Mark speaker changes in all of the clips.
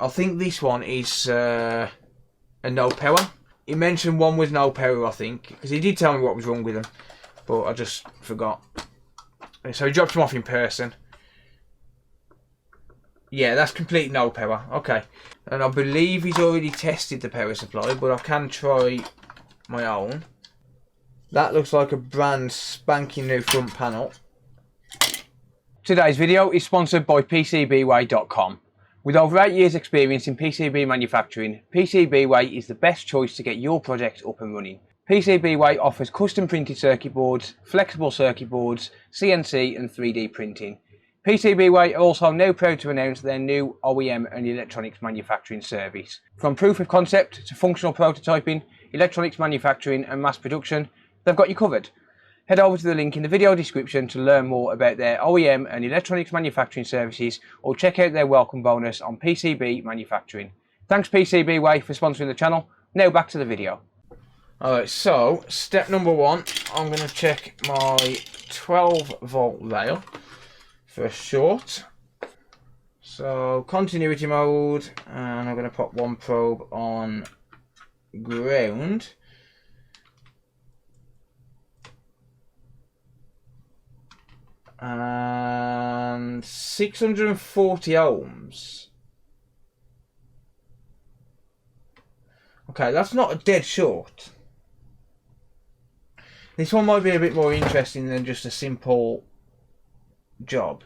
Speaker 1: I think this one is a no power. He mentioned one with no power, I think, because he did tell me what was wrong with them, but I just forgot. So he dropped them off in person. Yeah, that's complete no power. Okay. And I believe he's already tested the power supply, but I can try my own. That looks like a brand spanking new front panel. Today's video is sponsored by PCBWay.com. With over 8 years experience in PCB manufacturing, PCBWay is the best choice to get your project up and running. PCBWay offers custom printed circuit boards, flexible circuit boards, CNC and 3D printing. PCBWay are also now proud to announce their new OEM and electronics manufacturing service. From proof of concept to functional prototyping, electronics manufacturing and mass production, they've got you covered. Head over to the link in the video description to learn more about their OEM and electronics manufacturing services, or check out their welcome bonus on PCB manufacturing. Thanks PCBWay for sponsoring the channel. Now back to the video. Alright, so step number 1, I'm going to check my 12 volt rail for a short. So continuity mode, and I'm going to pop one probe on ground. And 640 ohms. Okay, that's not a dead short. This one might be a bit more interesting than just a simple job,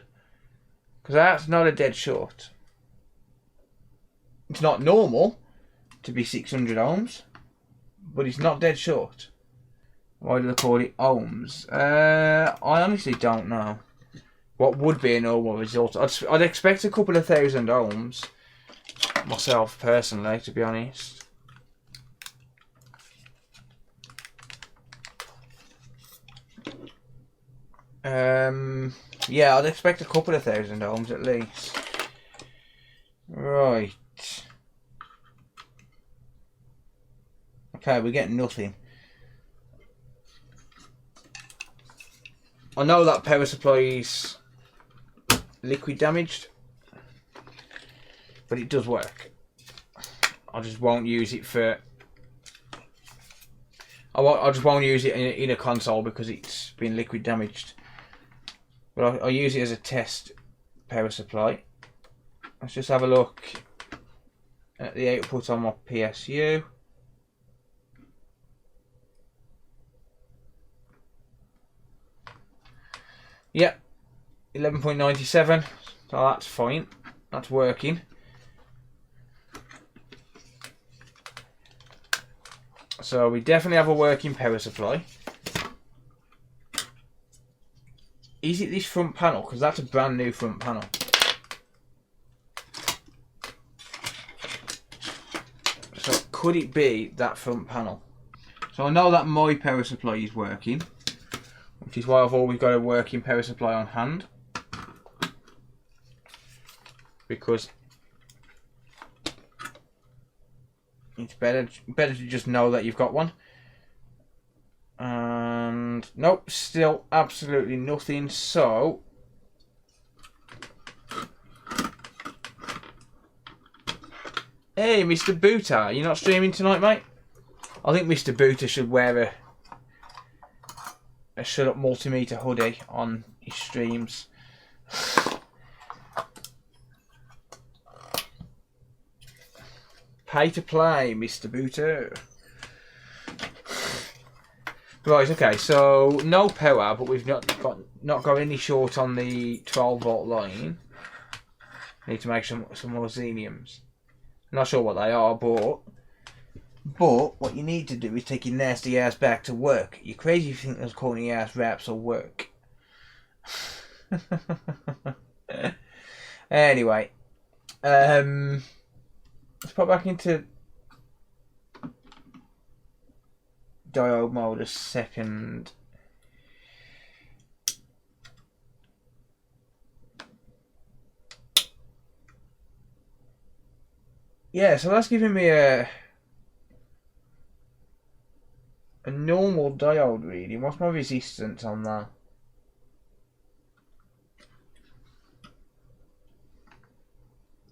Speaker 1: because that's not a dead short. It's not normal to be 600 ohms, but it's not dead short. Why do they call it ohms? I honestly don't know what would be a normal result. I'd expect a couple of thousand ohms myself personally, to be honest. Yeah, I'd expect a couple of thousand ohms at least. Right. Okay, we're getting nothing. I know that power supply is liquid damaged, but it does work. I just won't use it for... I just won't use it in a console because it's been liquid damaged. But I'll use it as a test power supply. Let's just have a look at the output on my PSU. Yep, 11.97, so that's fine, that's working. So we definitely have a working power supply. Is it this front panel? Because that's a brand new front panel. So could it be that front panel? So I know that my power supply is working, which is why I've always got a working power supply on hand, because it's better to just know that you've got one. And nope, still absolutely nothing. So hey, Mr. Booter, you're not streaming tonight, mate? I think Mr. Booter should wear a shut up multimeter hoodie on his streams. Pay to play, Mr. Booter. Right, okay, so no power, but we've not got any short on the 12 volt line. Need to make some more xeniums. Not sure what they are, but what you need to do is take your nasty ass back to work. You're crazy if you think those corny ass raps will work. Anyway, let's pop back into diode mode a second. Yeah, so that's giving me a normal diode reading. What's my resistance on that?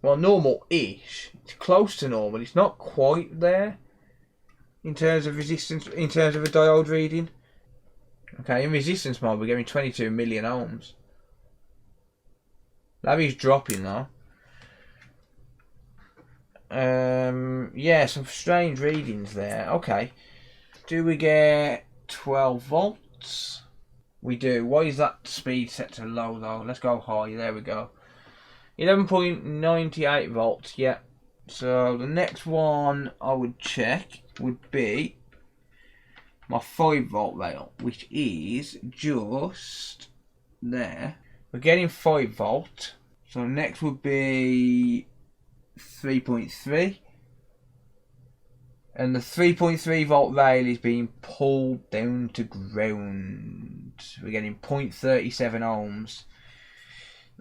Speaker 1: Well, normal-ish. close to normal. It's not quite there in terms of resistance, in terms of a diode reading. Okay, in resistance mode we're getting 22 million ohms. That is dropping though. Yeah, some strange readings there. Okay. Do we get 12 volts? We do. Why is that speed set to low though? Let's go high. There we go. 11.98 volts. Yeah. So the next one I would check would be my 5 volt rail, which is just there. We're getting 5 volt. So next would be 3.3. And the 3.3 volt rail is being pulled down to ground. We're getting 0.37 ohms.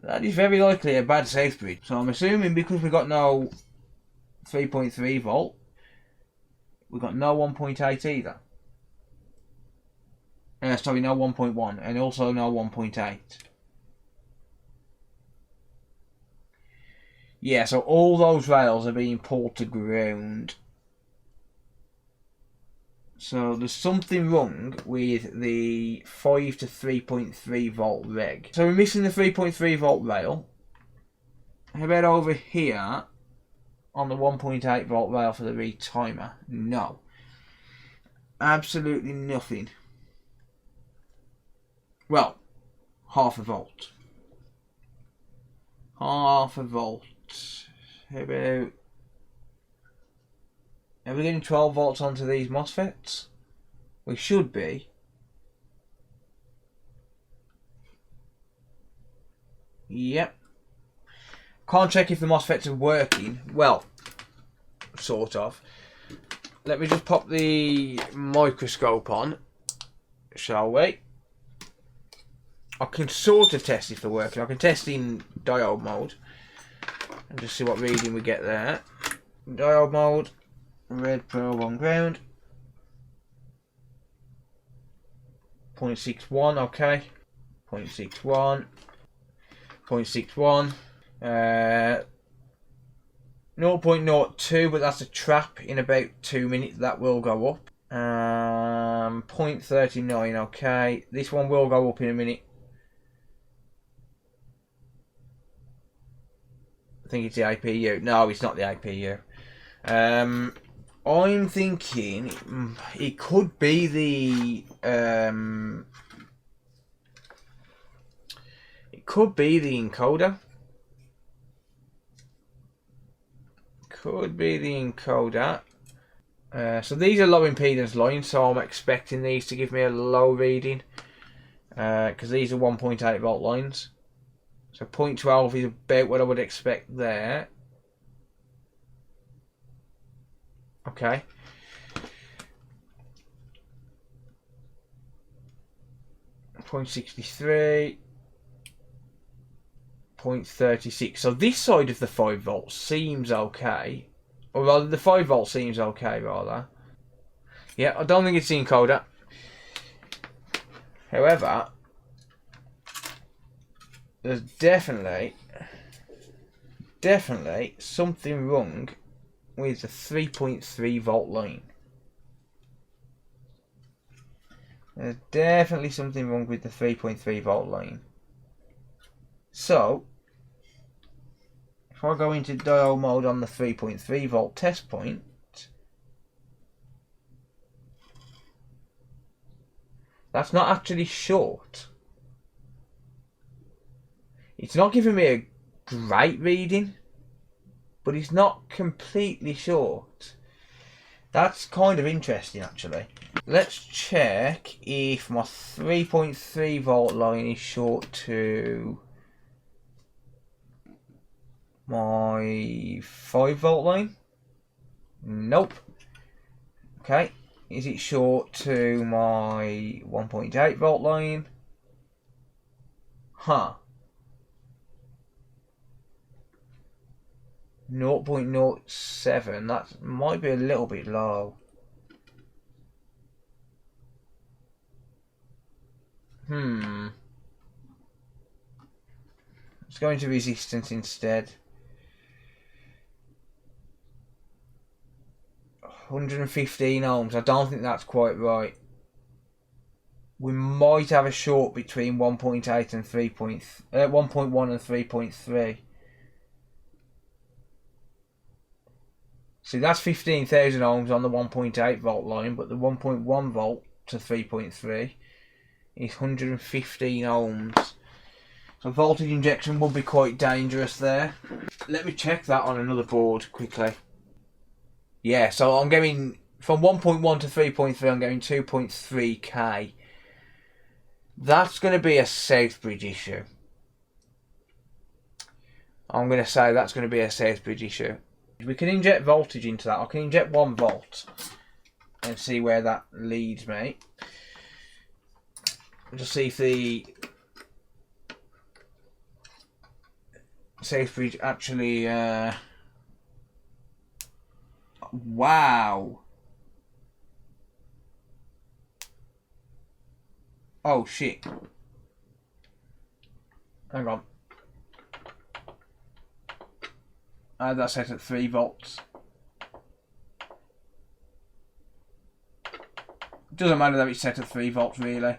Speaker 1: That is very likely a bad safe bridge. So I'm assuming because we've got no 3.3 volt, we've got no 1.8 either. Sorry, no 1.1 and also no 1.8. Yeah, so all those rails are being pulled to ground. So there's something wrong with the 5 to 3.3 volt reg. So we're missing the 3.3 volt rail. How about over here on the 1.8 volt rail for the retimer? No. Absolutely nothing. Well, half a volt. Half a volt. How about... Are we getting 12 volts onto these MOSFETs? We should be. Yep. Can't check if the MOSFETs are working. Well, sort of. Let me just pop the microscope on, shall we? I can sort of test if they're working. I can test in diode mode and just see what reading we get there. Diode mode. Red probe on ground. 0.61, okay. 0.61. 0.61. 0.02, but that's a trap. In about 2 minutes that will go up. 0.39, okay. This one will go up in a minute. I think it's the APU. No, it's not the APU. I'm thinking it could be the encoder. Could be the encoder. So these are low impedance lines, so I'm expecting these to give me a low reading because these are 1.8 volt lines. So 0.12 is about what I would expect there. Okay. .63, 0.36. So this side of the 5 volts seems okay. Or rather, the 5 volt seems okay, rather. Yeah, I don't think it's the encoder. However, there's definitely something wrong with the 3.3 volt line. There's definitely something wrong with the 3.3 volt line. So, if I go into diode mode on the 3.3 volt test point, that's not actually short. It's not giving me a great reading, but it's not completely short. That's kind of interesting, actually. Let's check if my 3.3 volt line is short to my 5 volt line. Nope. Okay. Is it short to my 1.8 volt line? Huh. 0.07, that might be a little bit low. Let's go into resistance instead. 115 ohms. I don't think that's quite right. We might have a short between 1.8 and 1.1 and 3.3. See, that's 15,000 ohms on the 1.8 volt line, but the 1.1 volt to 3.3 is 115 ohms. So voltage injection will be quite dangerous there. Let me check that on another board quickly. Yeah, so I'm going from 1.1 to 3.3, I'm going 2.3k. That's going to be a Southbridge issue. I'm going to say that's going to be a Southbridge issue. We can inject voltage into that. I can inject 1 volt and see where that leads me. Just see if the Southbridge actually... Wow. Oh shit. Hang on. I had that set at 3 volts. It doesn't matter that it's set at 3 volts really.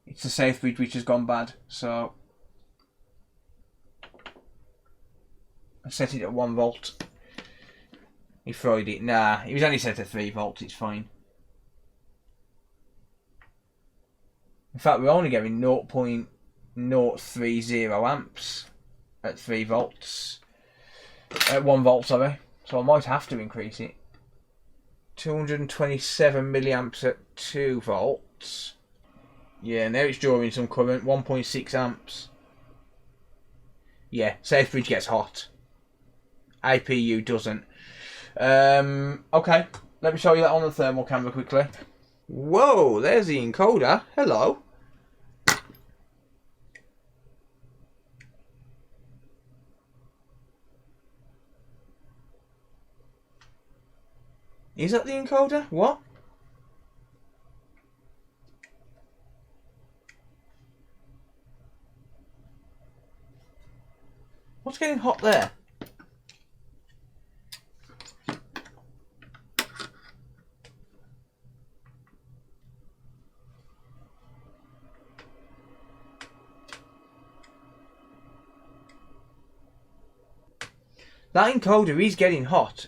Speaker 1: It's the Southbridge which has gone bad, so I set it at 1 volt. He fried it. Nah, it was only set at 3 volts, it's fine. In fact, we're only getting 0.030 amps at 3 volts. At 1 volt, sorry. So I might have to increase it. 227 milliamps at 2 volts. Yeah, now it's drawing some current. 1.6 amps. Yeah, Southbridge gets hot. APU doesn't. Okay, let me show you that on the thermal camera quickly. Whoa, there's the encoder. Hello. Is that the encoder? What? What's getting hot there? That encoder is getting hot.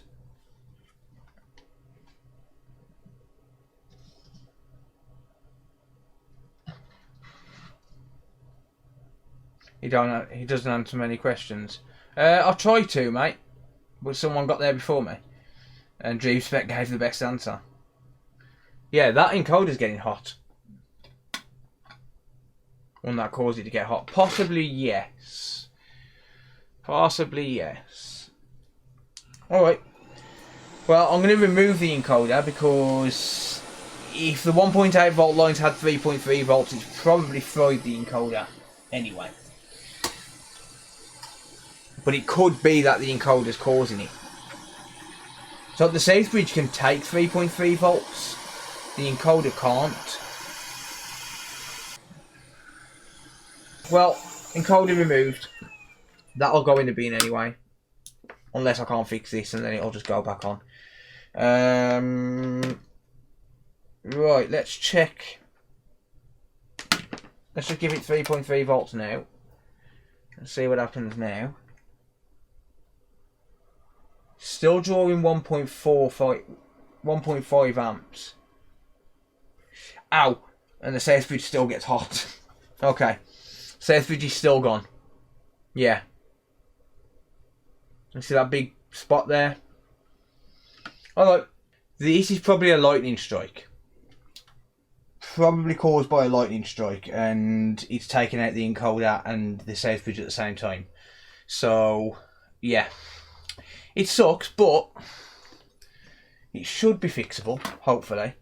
Speaker 1: He doesn't answer many questions. I'll try to, mate. But someone got there before me. And DreamSpec gave the best answer. Yeah, that encoder's getting hot. Wouldn't that cause it to get hot? Possibly yes. Possibly yes. Alright. Well, I'm going to remove the encoder because if the 1.8 volt lines had 3.3 volts, it's probably fried the encoder anyway. But it could be that the encoder's causing it. So the Southbridge can take 3.3 volts. The encoder can't. Well, encoder removed. That'll go in the bin anyway. Unless I can't fix this and then it'll just go back on. Right, let's check. Let's just give it 3.3 volts now. And see what happens now. Still drawing 1.5 amps. Ow! And the Southbridge still gets hot. Okay. Southbridge is still gone. Yeah. You see that big spot there? Alright. This is probably a lightning strike. Probably caused by a lightning strike. And it's taken out the encoder and the Southbridge at the same time. So, yeah. It sucks, but it should be fixable, hopefully,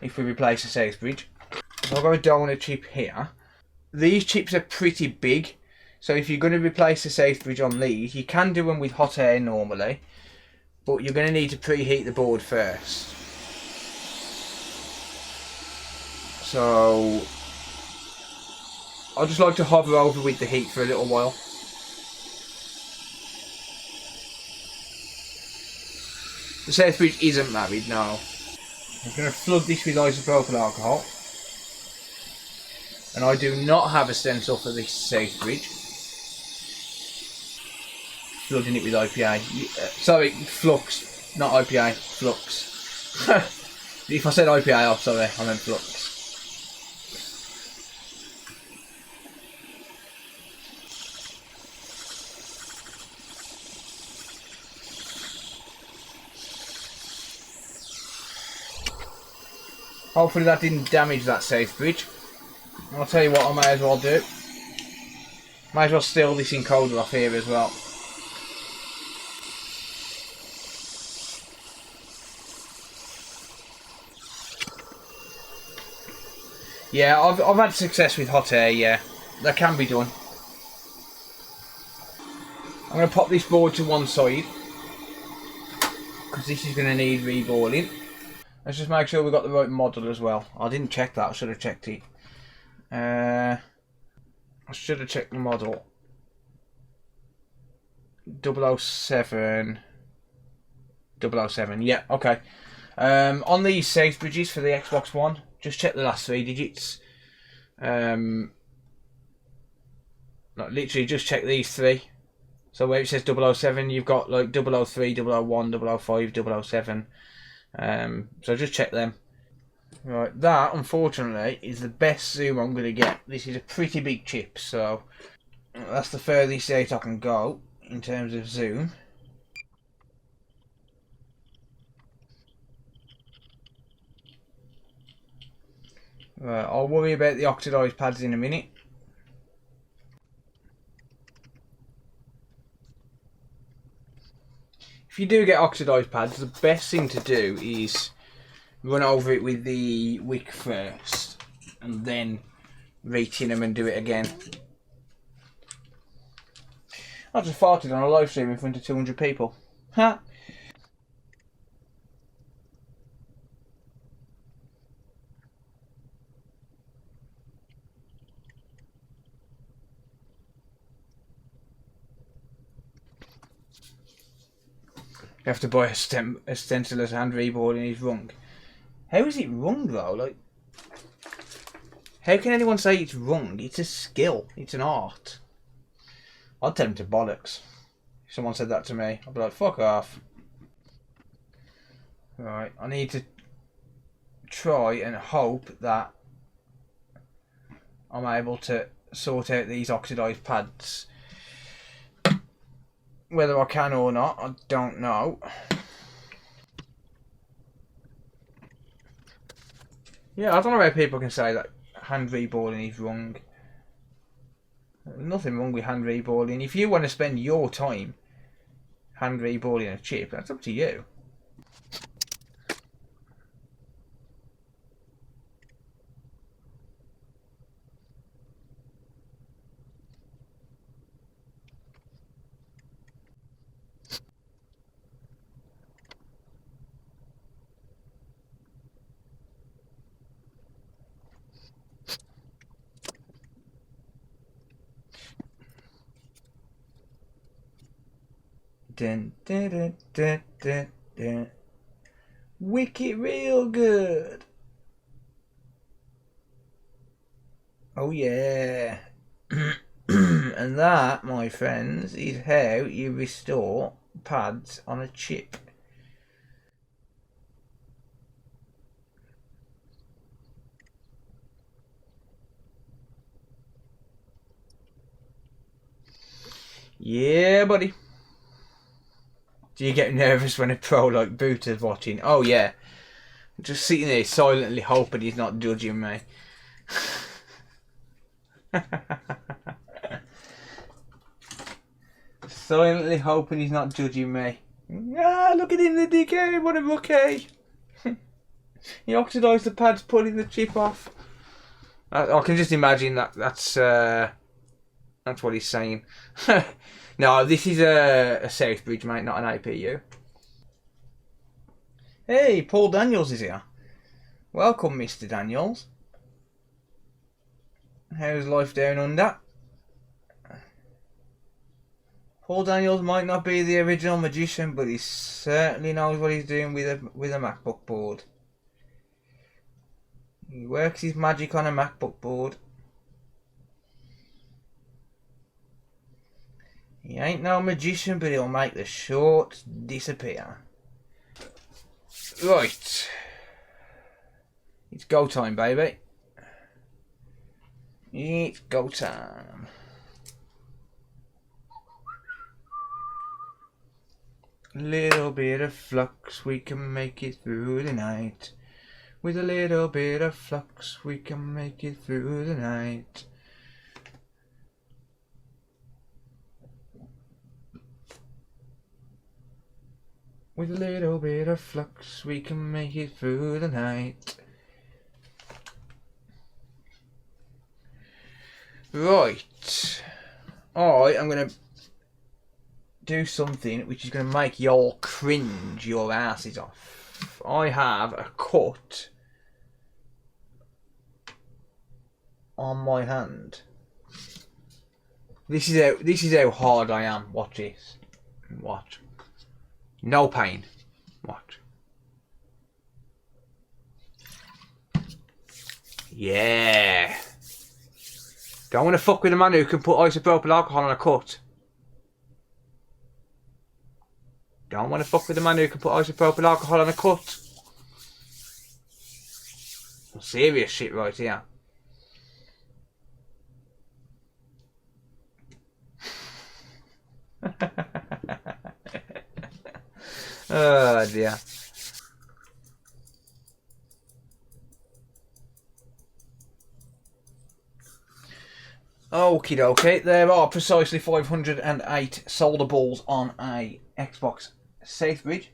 Speaker 1: if we replace the Southbridge. So I've got a donor chip here. These chips are pretty big, so if you're going to replace the Southbridge on these, you can do them with hot air normally, but you're going to need to preheat the board first. So I'd just like to hover over with the heat for a little while. The safe bridge isn't married, no. I'm going to flood this with isopropyl alcohol. And I do not have a stencil for this safe bridge. Flooding it with IPA. Sorry, flux. Not IPA, flux. If I said IPA, oh sorry, I meant flux. Hopefully that didn't damage that safe bridge. I'll tell you what I may as well do. Might as well steal this encoder off here as well. Yeah, I've had success with hot air, yeah. That can be done. I'm going to pop this board to one side. Because this is going to need reboarding. Let's just make sure we've got the right model as well. I didn't check that, I should have checked it. I should have checked the model. 007. 007, yeah, okay. On these safe bridges for the Xbox One, just check the last 3 digits. Like literally just check these 3. So where it says 007, you've got like 003, 001, 005, 007. So just check them. Right, that unfortunately is the best zoom I'm going to get. This is a pretty big chip, so that's the furthest out I can go in terms of zoom. Right, I'll worry about the oxidised pads in a minute. If you do get oxidised pads, the best thing to do is run over it with the wick first and then re-tin them and do it again. I just farted on a live stream in front of 200 people. Ha! You have to buy a stencil as hand reboard and he's wrong. How is it wrong though? Like, how can anyone say it's wrong? It's a skill. It's an art. I'd tell him to bollocks. If someone said that to me, I'd be like, fuck off. Right, I need to try and hope that I'm able to sort out these oxidised pads. Whether I can or not, I don't know. Yeah, I don't know how people can say that hand reboarding is wrong. Nothing wrong with hand reboarding. If you want to spend your time hand reboarding a chip, that's up to you. Dun, dun, dun, dun, dun, dun. Wicked real good. Oh yeah. And that, my friends, is how you restore pads on a chip. Yeah, buddy. Do you get nervous when a pro like Booter's watching? Oh yeah. Just sitting there silently hoping he's not judging me. Silently hoping he's not judging me. Ah, look at him, the dickhead, what a rookie. He oxidised the pads, pulling the chip off. I can just imagine that's what he's saying. No, this is a safe bridge, mate, not an APU. Hey, Paul Daniels is here. Welcome, Mr. Daniels. How's life down under? Paul Daniels might not be the original magician, but he certainly knows what he's doing with a MacBook board. He works his magic on a MacBook board. He ain't no magician, but he'll make the shorts disappear. Right. It's go time, baby. It's go time. Little bit of flux, we can make it through the night. With a little bit of flux, we can make it through the night. With a little bit of flux, we can make it through the night. Right. Alright, I'm going to do something which is going to make y'all cringe your asses off. I have a cut on my hand. This is how hard I am. Watch this. Watch. No pain. Watch. Yeah. Don't want to fuck with a man who can put isopropyl alcohol on a cut. Don't want to fuck with a man who can put isopropyl alcohol on a cut. Some serious shit right here. Oh dear. Okie dokie, there are precisely 508 solder balls on a Xbox safe bridge.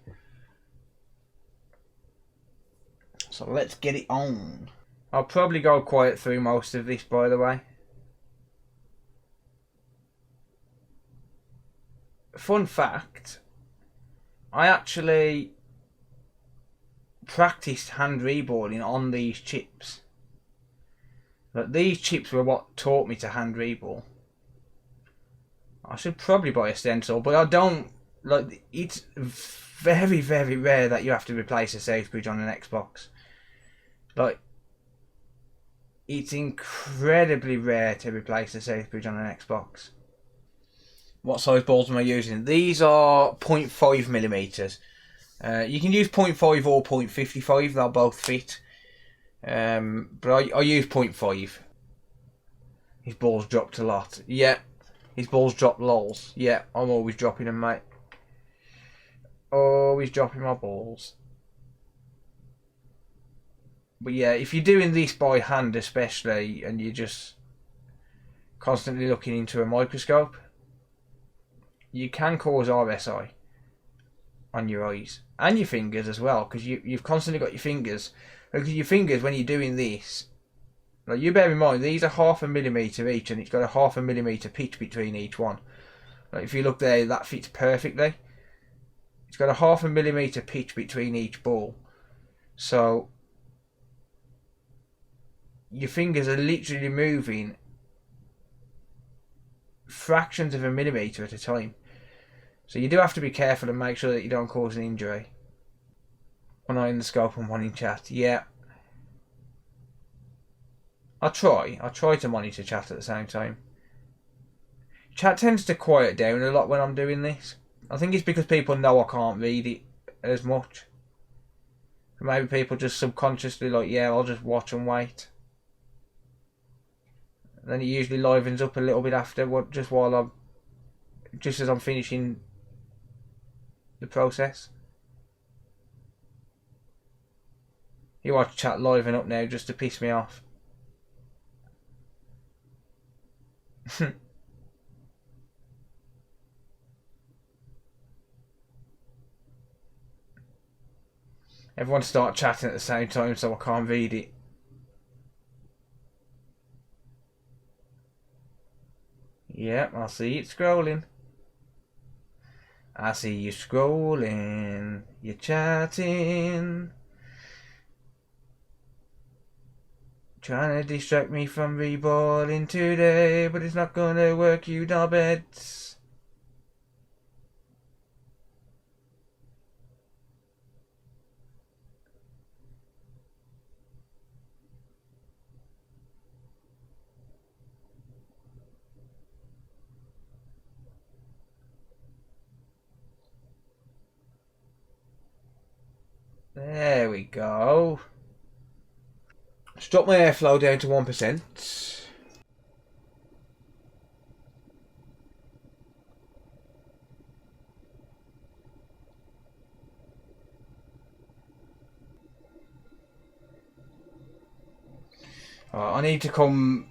Speaker 1: So let's get it on. I'll probably go quiet through most of this, by the way. Fun fact, I actually practiced hand reballing on these chips. But these chips were what taught me to hand reball. I should probably buy a stencil, but I don't. Like, it's very, very rare that you have to replace a safe bridge on an Xbox. Like, it's incredibly rare to replace a safe bridge on an Xbox. What size balls am I using? These are 0.5 millimeters. You can use 0.5 or 0.55, they'll both fit. But I use 0.5. His balls dropped a lot. Yeah. His balls dropped lols. Yeah, I'm always dropping them, mate. Always dropping my balls. But yeah, if you're doing this by hand especially, and you're just constantly looking into a microscope, you can cause RSI on your eyes. And your fingers as well, because you've constantly got your fingers. Because your fingers, when you're doing this, like, you bear in mind, these are 0.5 millimeter each, and it's got a 0.5 millimeter pitch between each one. Like, if you look there, that fits perfectly. It's got a 0.5 millimeter pitch between each ball. So, your fingers are literally moving fractions of a millimeter at a time. So you do have to be careful and make sure that you don't cause an injury. One eye in the scope and one in chat. Yeah. I try to monitor chat at the same time. Chat tends to quiet down a lot when I'm doing this. I think it's because people know I can't read it as much. Maybe people just subconsciously like, yeah, I'll just watch and wait. And then it usually livens up a little bit after, just as I'm finishing the process. You watch chat liven up now just to piss me off. Everyone start chatting at the same time so I can't read it. Yep, I see it scrolling. I see you scrolling. You're chatting. Trying to distract me from reballing today, but it's not gonna work, you knobheads. There we go. Let's drop my airflow down to 1%. I need to come...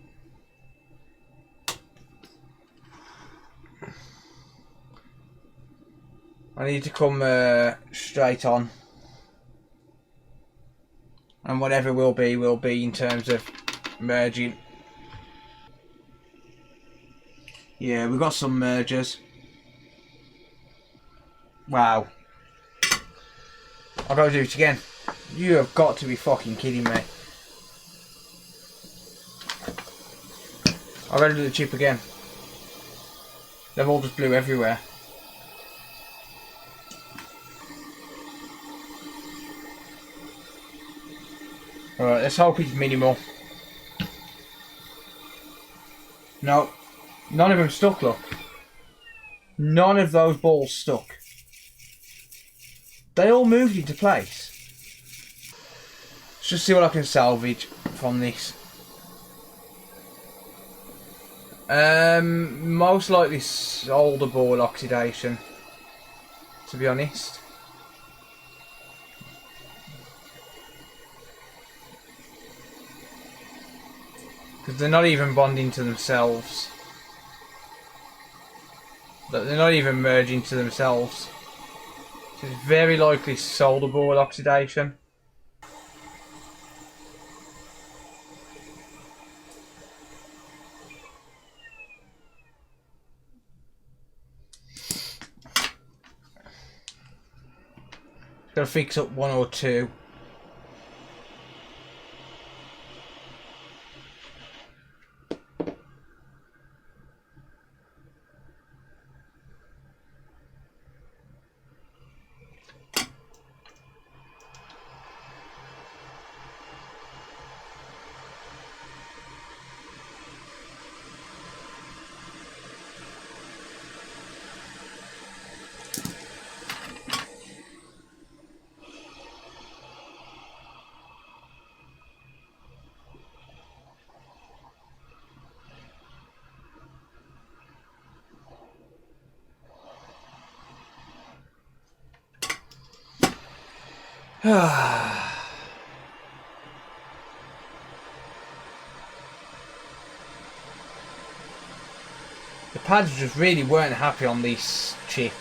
Speaker 1: straight on. And whatever will be in terms of merging. Yeah, we've got some mergers. Wow. I've got to do it again. You have got to be fucking kidding me. I've got to do the chip again. They've all just blew everywhere. Alright, let's hope it's minimal. No. None of them stuck, look. None of those balls stuck. They all moved into place. Let's just see what I can salvage from this. Most likely solder ball oxidation, to be honest. Because they're not even bonding to themselves. They're not even merging to themselves. So it's very likely solder ball oxidation. Gotta fix up one or two. The pads just really weren't happy on this chip.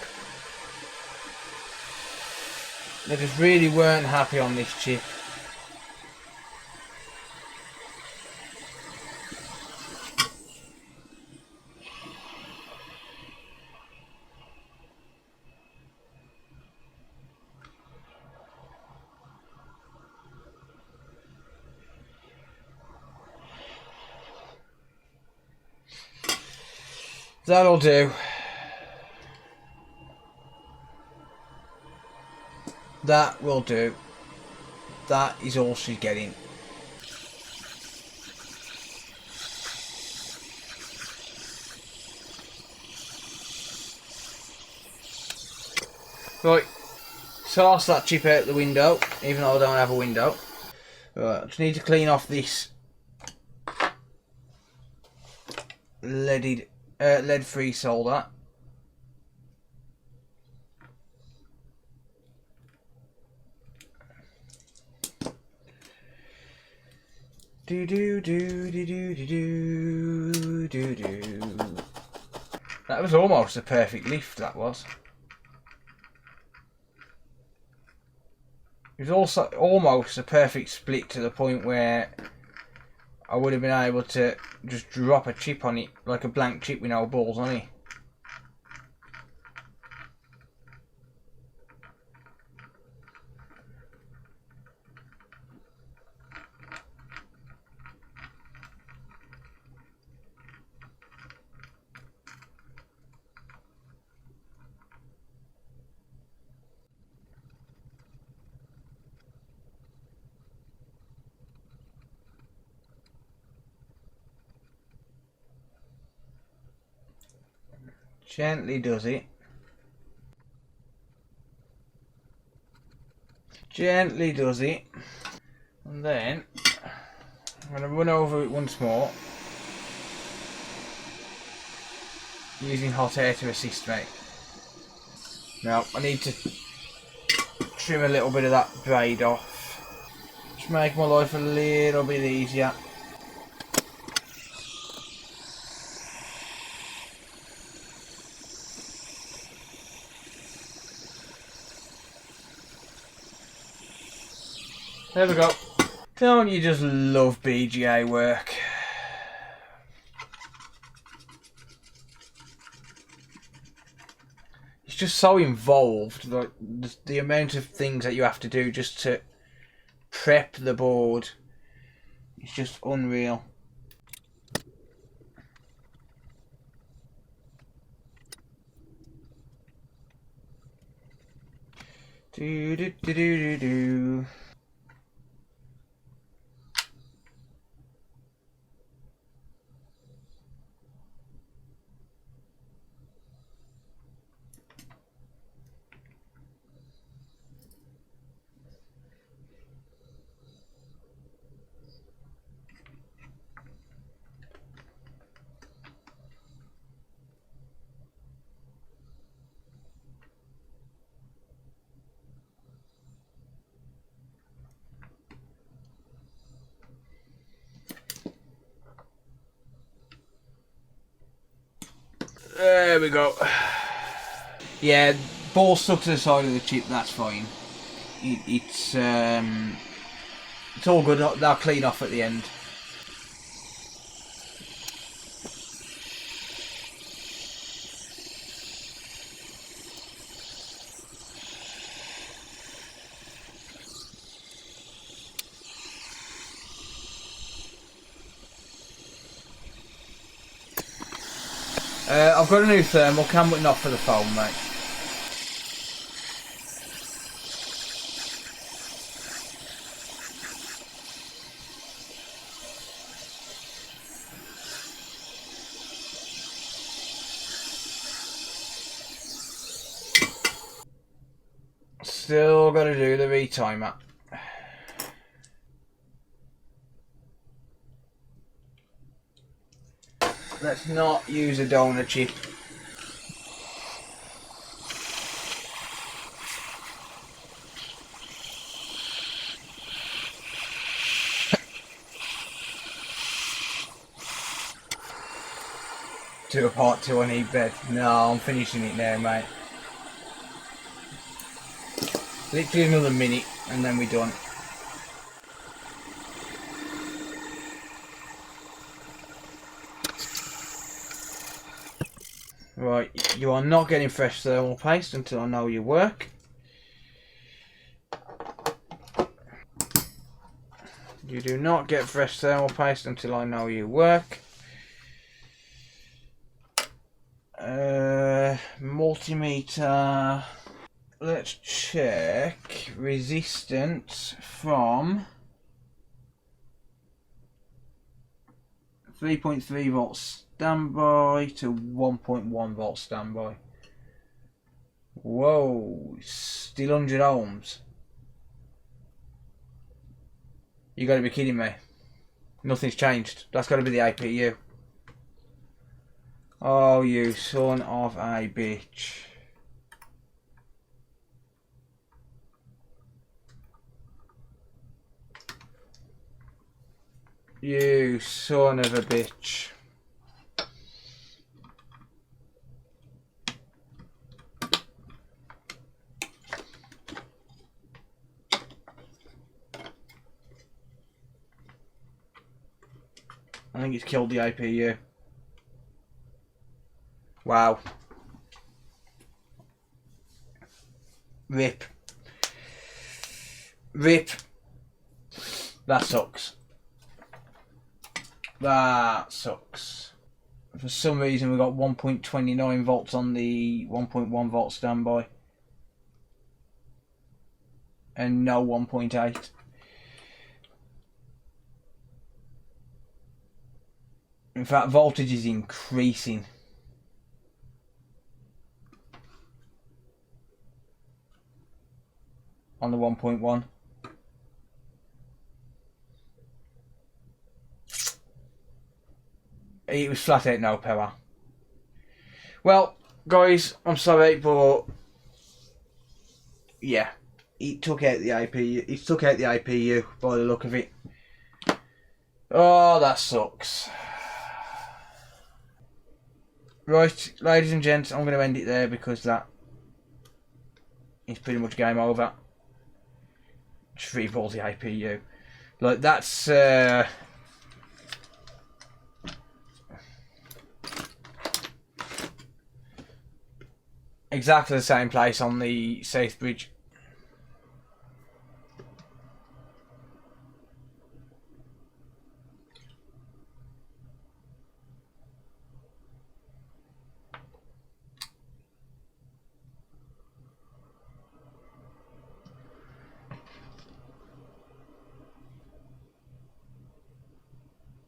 Speaker 1: They just really weren't happy on this chip. That'll do. That will do. That is all she's getting. Right. Toss that chip out the window, even though I don't have a window. Right, I just need to clean off this lead-free solder. Do do do do do do do do. That was almost a perfect lift. That was. It was also almost a perfect split to the point where I would have been able to just drop a chip on it, like a blank chip with no balls on it. Gently does it. Gently does it. And then I'm going to run over it once more. Using hot air to assist me. Now I need to trim a little bit of that braid off. Just make my life a little bit easier. There we go. Don't you just love BGA work? It's just so involved, like the amount of things that you have to do just to prep the board. It's just unreal. Do do do do do do. There we go. Yeah, ball stuck to the side of the chip, that's fine. It's all good, they'll clean off at the end. I've got a new thermal cam, but not for the phone, mate. Still got to do the retimer. Let's not use a donor chip. Do a part 2 on eBay. No, I'm finishing it now, mate. Literally another minute and then we're done. Right, you are not getting fresh thermal paste until I know your work. You do not get fresh thermal paste until I know your work. Multimeter. Let's check resistance from 3.3 volts standby to 1.1 volt standby. Whoa, still 100 ohms. You gotta be kidding me. Nothing's changed. That's gotta be the APU. Oh, you son of a bitch. You son of a bitch. I think it's killed the APU. Wow. Rip. Rip. That sucks. That sucks. For some reason we got 1.29 volts on the 1.1 volt standby. And no 1.8. In fact, voltage is increasing. on the 1.1. It was flat out no power. Well, guys, I'm sorry, but yeah, he took out the APU. He took out the APU by the look of it. Oh, that sucks. Right, ladies and gents, I'm going to end it there because that is pretty much game over. Just 3 balls the APU. Like, that's exactly the same place on the South Bridge.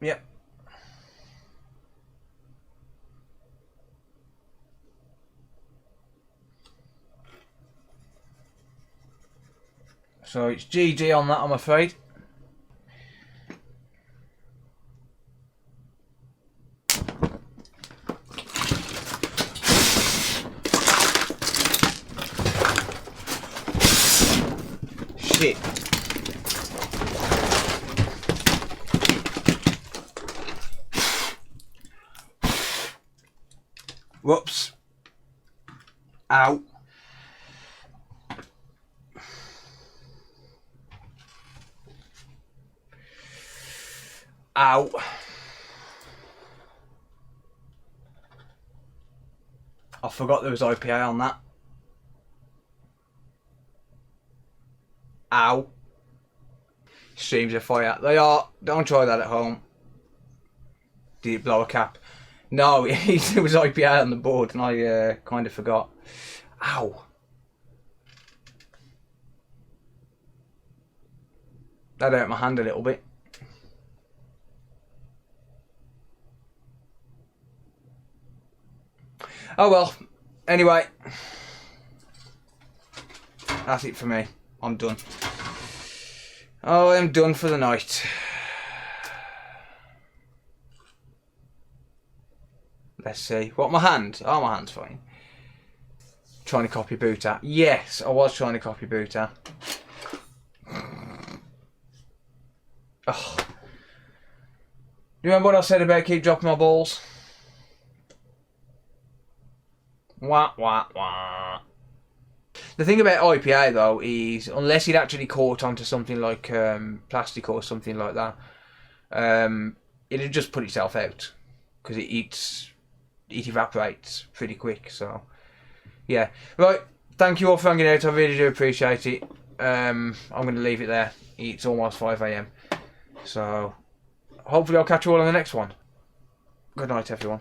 Speaker 1: Yep. So it's GG on that, I'm afraid. Shit. Whoops. Ow. Ow. I forgot there was IPA on that. Ow. Streams of fire. They are. Don't try that at home. Did it blow a cap? No, there was IPA on the board and I kind of forgot. Ow. That hurt my hand a little bit. Oh well. Anyway. That's it for me. I'm done. Oh, I'm done for the night. Let's see. What, my hand? Oh, my hand's fine. Trying to copy Booter. Yes, I was trying to copy Booter. Oh. You remember what I said about keep dropping my balls? Wah, wah, wah. The thing about IPA though is, unless it actually caught onto something like plastic or something like that, it'll just put itself out because it evaporates pretty quick. So yeah, right. Thank you all for hanging out. I really do appreciate it. I'm going to leave it there. It's almost 5 AM. So hopefully I'll catch you all on the next one. Good night, everyone.